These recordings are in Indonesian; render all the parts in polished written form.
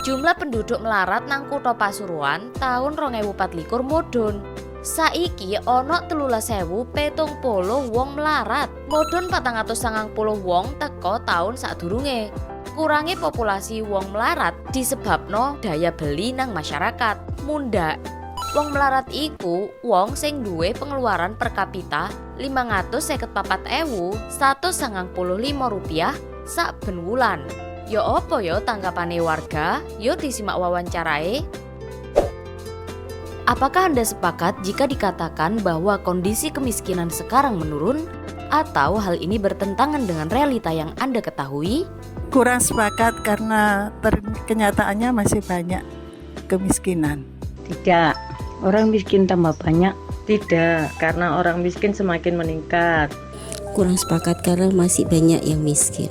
Jumlah penduduk melarat nang Kutha Pasuruan tahun 2024 mudhun. Saiki ana 13.070 wong melarat, mudhun 490 wong teko taun sadurunge. Kurangi populasi wong melarat disebabno daya beli nang masyarakat mundhak. Wong melarat iku wong sing duwe pengeluaran per kapita 554.195 rupiah saben wulan. Ya apa ya tanggapane warga? Yo disimak wawancarae. Apakah Anda sepakat jika dikatakan bahwa kondisi kemiskinan sekarang menurun? Atau hal ini bertentangan dengan realita yang Anda ketahui? Kurang sepakat karena kenyataannya masih banyak kemiskinan. Tidak, orang miskin tambah banyak. Tidak, karena orang miskin semakin meningkat. Kurang sepakat karena masih banyak yang miskin.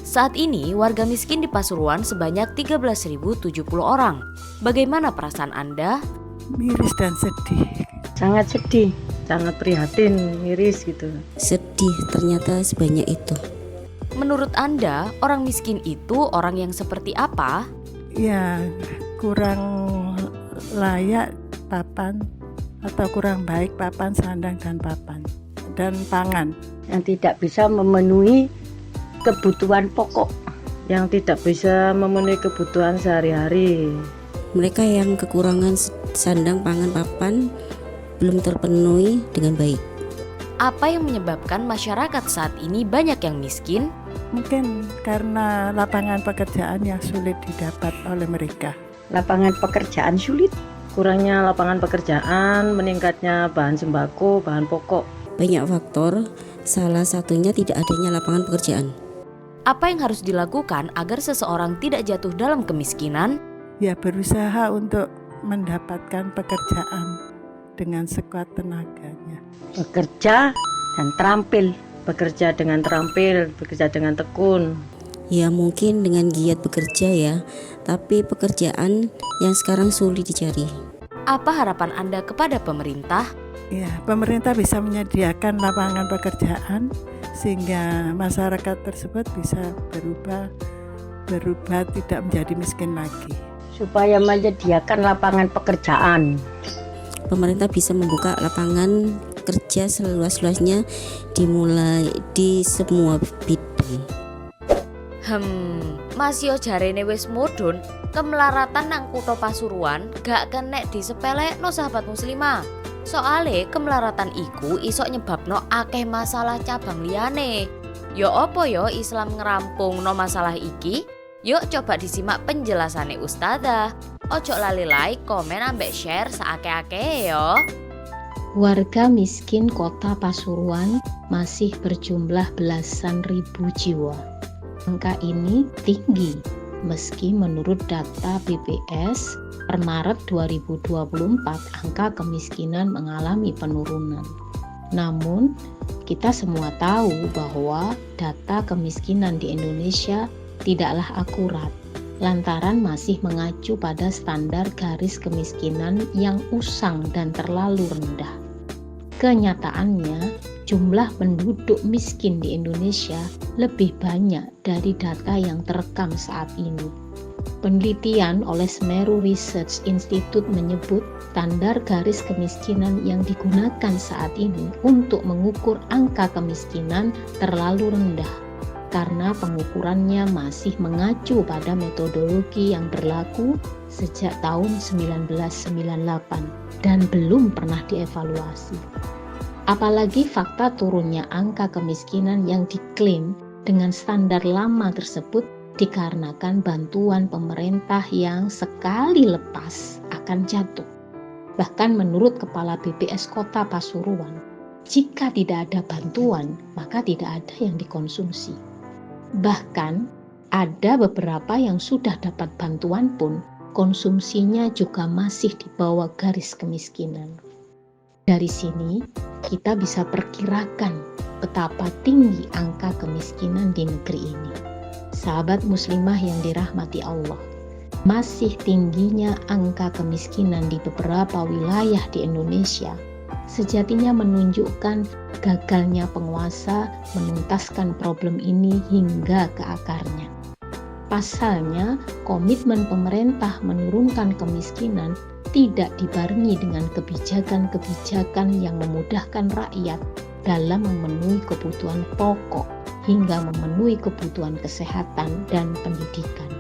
Saat ini warga miskin di Pasuruan sebanyak 13.070 orang. Bagaimana perasaan Anda? Miris dan sedih. Sangat sedih. Sangat prihatin, miris gitu. Sedih ternyata sebanyak itu. Menurut Anda, orang miskin itu orang yang seperti apa? Ya, kurang layak papan atau kurang baik papan, sandang dan papan dan pangan. Yang tidak bisa memenuhi kebutuhan pokok, yang tidak bisa memenuhi kebutuhan sehari-hari. Mereka yang kekurangan sandang, pangan, papan belum terpenuhi dengan baik. Apa yang menyebabkan masyarakat saat ini banyak yang miskin? Mungkin karena lapangan pekerjaan yang sulit didapat oleh mereka. lapangan pekerjaan sulit. Kurangnya lapangan pekerjaan, meningkatnya bahan sembako, bahan pokok. Banyak faktor, salah satunya tidak adanya lapangan pekerjaan. Apa yang harus dilakukan agar seseorang tidak jatuh dalam kemiskinan? Ya, berusaha untuk mendapatkan pekerjaan dengan sekuat tenaganya. Bekerja dan terampil. Bekerja dengan terampil, bekerja dengan tekun. Ya mungkin dengan giat bekerja ya, tapi pekerjaan yang sekarang sulit dicari. Apa harapan Anda kepada pemerintah? Ya, pemerintah bisa menyediakan lapangan pekerjaan sehingga masyarakat tersebut bisa berubah tidak menjadi miskin lagi. Supaya menyediakan lapangan pekerjaan. Pemerintah bisa membuka lapangan kerja seluas-luasnya dimulai di semua bidang. Masio jarene wis mudhun, kemelaratan nang Kutha Pasuruan gak kenek disepelekno sahabat muslimah. Soale kemelaratan iku iso nyebabno akeh masalah cabang liyane. Yo opo yo Islam ngerampungno masalah iki? Yuk coba disimak penjelasannya Ustadzah. Ojo lali like, komen, ambek share saake-ake yo. Warga miskin Kota Pasuruan masih berjumlah belasan ribu jiwa. Angka ini tinggi meski menurut data BPS per Maret 2024 angka kemiskinan mengalami penurunan. Namun, kita semua tahu bahwa data kemiskinan di Indonesia tidaklah akurat lantaran masih mengacu pada standar garis kemiskinan yang usang dan terlalu rendah. Kenyataannya, jumlah penduduk miskin di Indonesia lebih banyak dari data yang terekam saat ini. Penelitian oleh Semeru Research Institute menyebut standar garis kemiskinan yang digunakan saat ini untuk mengukur angka kemiskinan terlalu rendah karena pengukurannya masih mengacu pada metodologi yang berlaku sejak tahun 1998 dan belum pernah dievaluasi. Apalagi fakta turunnya angka kemiskinan yang diklaim dengan standar lama tersebut dikarenakan bantuan pemerintah yang sekali lepas akan jatuh. Bahkan menurut Kepala BPS Kota Pasuruan, jika tidak ada bantuan, maka tidak ada yang dikonsumsi. Bahkan ada beberapa yang sudah dapat bantuan pun konsumsinya juga masih di bawah garis kemiskinan. Dari sini kita bisa perkirakan betapa tinggi angka kemiskinan di negeri ini. Sahabat muslimah yang dirahmati Allah, masih tingginya angka kemiskinan di beberapa wilayah di Indonesia sejatinya menunjukkan gagalnya penguasa menuntaskan problem ini hingga ke akarnya. Pasalnya, komitmen pemerintah menurunkan kemiskinan tidak dibarengi dengan kebijakan-kebijakan yang memudahkan rakyat dalam memenuhi kebutuhan pokok hingga memenuhi kebutuhan kesehatan dan pendidikan.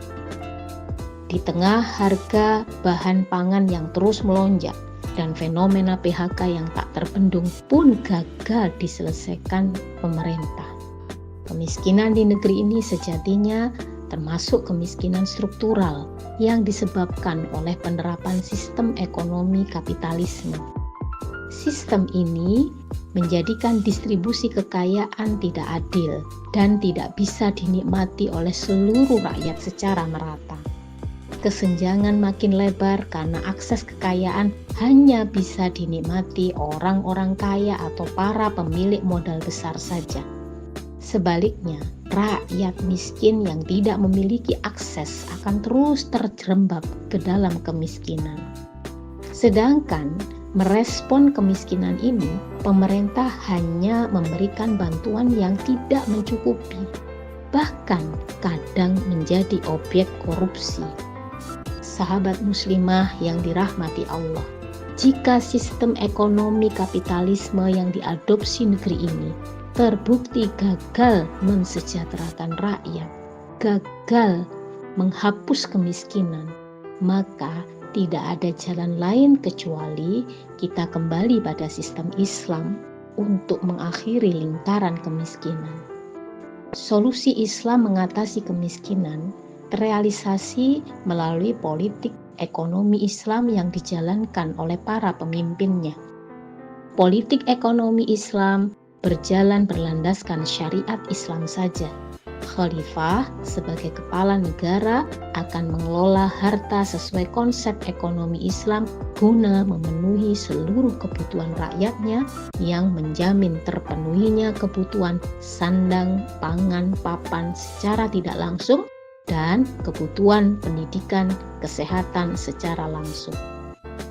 Di tengah harga bahan pangan yang terus melonjak dan fenomena PHK yang tak terbendung pun gagal diselesaikan pemerintah. Kemiskinan di negeri ini sejatinya termasuk kemiskinan struktural yang disebabkan oleh penerapan sistem ekonomi kapitalisme. Sistem ini menjadikan distribusi kekayaan tidak adil dan tidak bisa dinikmati oleh seluruh rakyat secara merata. Kesenjangan makin lebar karena akses kekayaan hanya bisa dinikmati orang-orang kaya atau para pemilik modal besar saja. Sebaliknya, rakyat miskin yang tidak memiliki akses akan terus terjerembab ke dalam kemiskinan. Sedangkan merespon kemiskinan ini, pemerintah hanya memberikan bantuan yang tidak mencukupi, bahkan kadang menjadi objek korupsi. Sahabat muslimah yang dirahmati Allah, jika sistem ekonomi kapitalisme yang diadopsi negeri ini terbukti gagal mensejahterakan rakyat, gagal menghapus kemiskinan, maka tidak ada jalan lain kecuali kita kembali pada sistem Islam untuk mengakhiri lingkaran kemiskinan. Solusi Islam mengatasi kemiskinan terrealisasi melalui politik ekonomi Islam yang dijalankan oleh para pemimpinnya. Politik ekonomi Islam berjalan berlandaskan syariat Islam saja. Khalifah sebagai kepala negara akan mengelola harta sesuai konsep ekonomi Islam guna memenuhi seluruh kebutuhan rakyatnya yang menjamin terpenuhinya kebutuhan sandang, pangan, papan secara tidak langsung dan kebutuhan pendidikan, kesehatan secara langsung.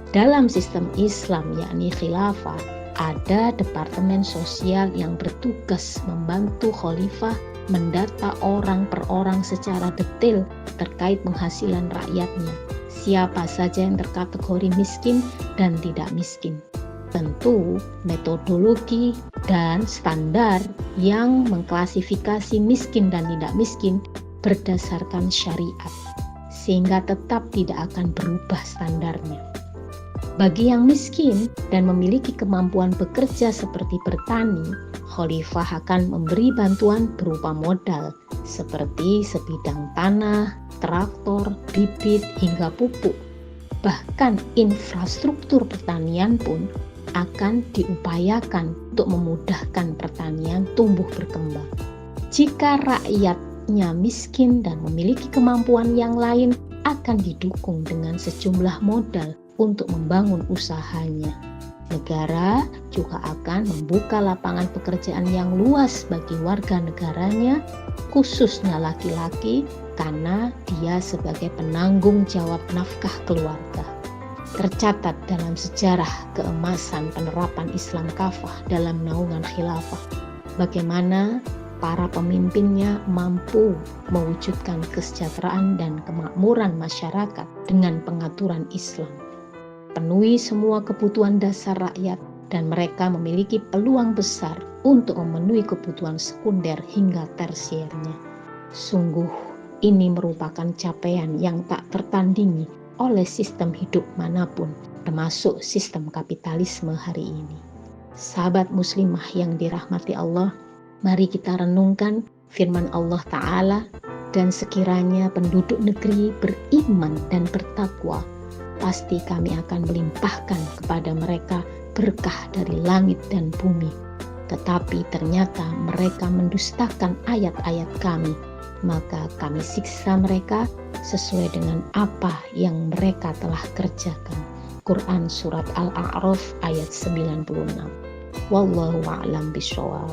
Dalam sistem Islam yakni khilafah, ada departemen sosial yang bertugas membantu khalifah mendata orang per orang secara detail terkait penghasilan rakyatnya, siapa saja yang terkategori miskin dan tidak miskin. Tentu metodologi dan standar yang mengklasifikasi miskin dan tidak miskin berdasarkan syariat, sehingga tetap tidak akan berubah standarnya. Bagi yang miskin dan memiliki kemampuan bekerja seperti bertani, khalifah akan memberi bantuan berupa modal seperti sebidang tanah, traktor, bibit, hingga pupuk. Bahkan infrastruktur pertanian pun akan diupayakan untuk memudahkan pertanian tumbuh berkembang. Jika rakyatnya miskin dan memiliki kemampuan yang lain, akan didukung dengan sejumlah modal untuk membangun usahanya. Negara juga akan membuka lapangan pekerjaan yang luas bagi warga negaranya, khususnya laki-laki, karena dia sebagai penanggung jawab nafkah keluarga. Tercatat dalam sejarah keemasan penerapan Islam kafah dalam naungan khilafah, bagaimana para pemimpinnya mampu mewujudkan kesejahteraan dan kemakmuran masyarakat dengan pengaturan Islam. Penuhi semua kebutuhan dasar rakyat dan mereka memiliki peluang besar untuk memenuhi kebutuhan sekunder hingga tersiernya. Sungguh ini merupakan capaian yang tak tertandingi oleh sistem hidup manapun, termasuk sistem kapitalisme hari ini. Sahabat muslimah yang dirahmati Allah, mari kita renungkan firman Allah Ta'ala, dan sekiranya penduduk negeri beriman dan bertakwa, pasti kami akan melimpahkan kepada mereka berkah dari langit dan bumi. Tetapi ternyata mereka mendustakan ayat-ayat kami, maka kami siksa mereka sesuai dengan apa yang mereka telah kerjakan. Quran Surat Al-A'raf ayat 96. Wallahu a'lam bishawab.